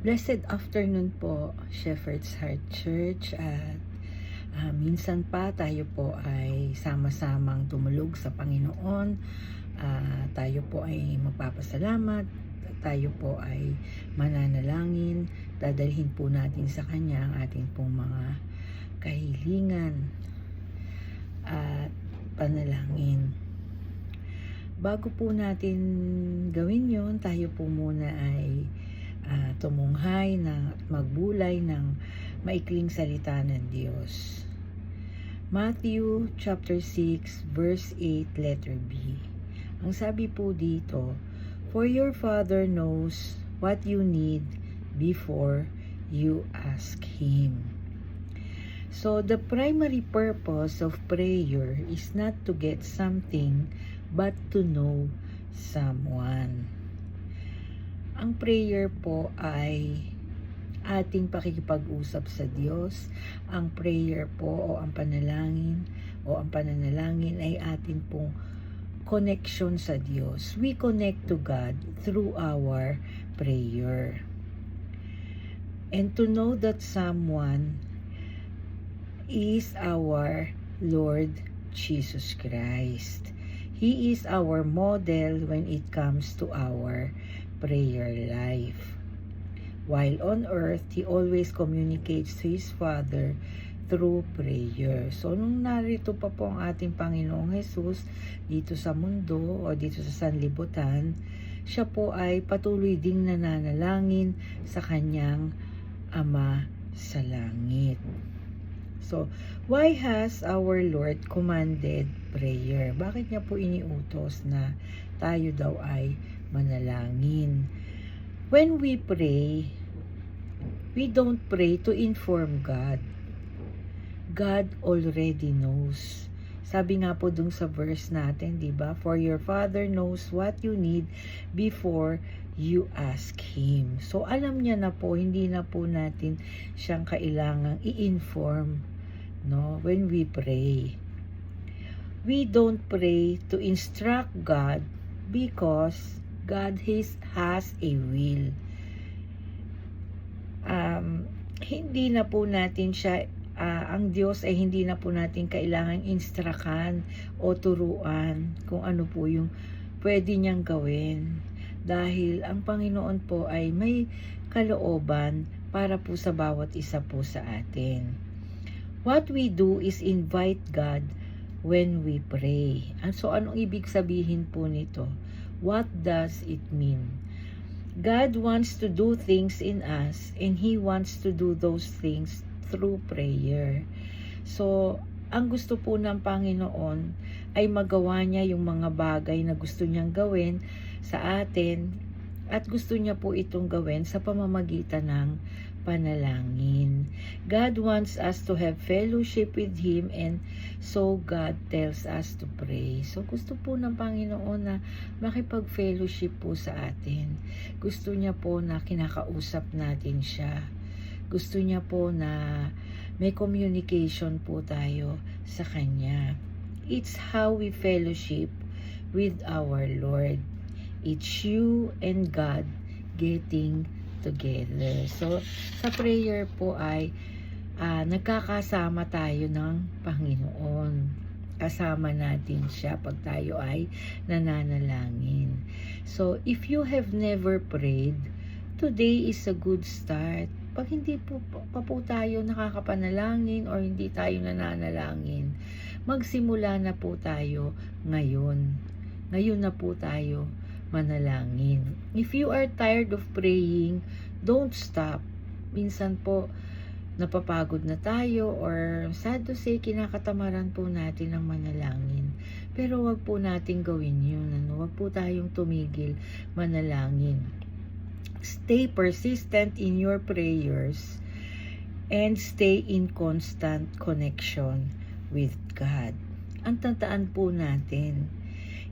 Blessed afternoon po, Shepherd's Heart Church, at minsan pa tayo po ay sama-samang tumulog sa Panginoon. Tayo po ay magpapasalamat, tayo po ay mananalangin, dadalhin po natin sa Kanya ang ating pong mga kahilingan at panalangin. Bago po natin gawin yon, tayo po muna ay tumunghay na magbulay ng maikling salita ng Diyos. Matthew chapter 6 verse 8 letter B. Ang sabi po dito, "For your Father knows what you need before you ask Him." So the primary purpose of prayer is not to get something but to know someone. Ang prayer po ay ating pakikipag-usap sa Diyos. Ang prayer po o ang pananalangin ay atin pong connection sa Diyos. We connect to God through our prayer. And to know that someone is our Lord Jesus Christ. He is our model when it comes to our prayer life. While on earth, He always communicates to His Father through prayer. So, nung narito pa po ang ating Panginoong Jesus dito sa mundo o dito sa sanlibutan, siya po ay patuloy ding nananalangin sa Kanyang Ama sa langit. So, why has our Lord commanded prayer? Bakit niya po iniutos na tayo daw ay manalangin? When we pray, we don't pray to inform God. God already knows. Sabi nga po dun sa verse natin, di ba? For your Father knows what you need before you ask Him. So, alam niya na po, hindi na po natin siyang kailangang i-inform, no? When we pray. We don't pray to instruct God because God has a will. Hindi na po natin siya, ang Diyos ay hindi na po natin kailangang instrukan o turuan kung ano po yung pwede niyang gawin. Dahil ang Panginoon po ay may kalooban para po sa bawat isa po sa atin. What we do is invite God when we pray. So, anong ibig sabihin po nito? What does it mean? God wants to do things in us and He wants to do those things through prayer. So, ang gusto po ng Panginoon ay magawa niya yung mga bagay na gusto niyang gawin sa atin at gusto niya po itong gawin sa pamamagitan ng panalangin. God wants us to have fellowship with Him, and so God tells us to pray. So gusto po ng Panginoon na makipag-fellowship po sa atin. Gusto niya po na kinakausap natin siya. Gusto niya po na may communication po tayo sa Kanya. It's how we fellowship with our Lord. It's you and God getting together. So, sa prayer po ay nagkakasama tayo ng Panginoon. Kasama natin siya pag tayo ay nananalangin. So, if you have never prayed, today is a good start. Pag hindi po pa po tayo nakakapanalangin or hindi tayo nananalangin, magsimula na po tayo ngayon. Ngayon na po tayo manalangin. If you are tired of praying, don't stop. Minsan po, napapagod na tayo or sad to say, kinakatamaran po natin ang manalangin. Pero wag po natin gawin yun. Wag po tayong tumigil manalangin. Stay persistent in your prayers and stay in constant connection with God. Ang tandaan po natin,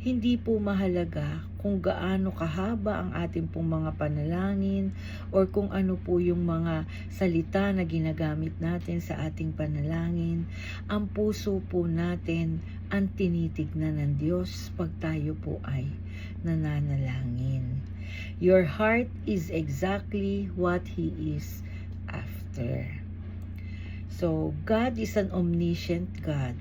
hindi po mahalaga kung gaano kahaba ang ating pong mga panalangin or kung ano po yung mga salita na ginagamit natin sa ating panalangin. Ang puso po natin ang tinitignan ng Diyos pag tayo po ay nananalangin. Your heart is exactly what He is after. So, God is an omniscient God,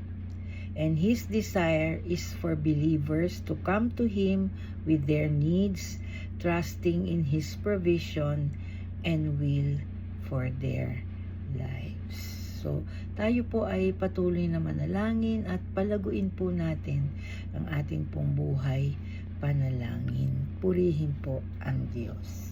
and His desire is for believers to come to Him with their needs, trusting in His provision and will for their lives. So, tayo po ay patuloy na manalangin at palaguin po natin ang ating pong buhay panalangin. Purihin po ang Diyos.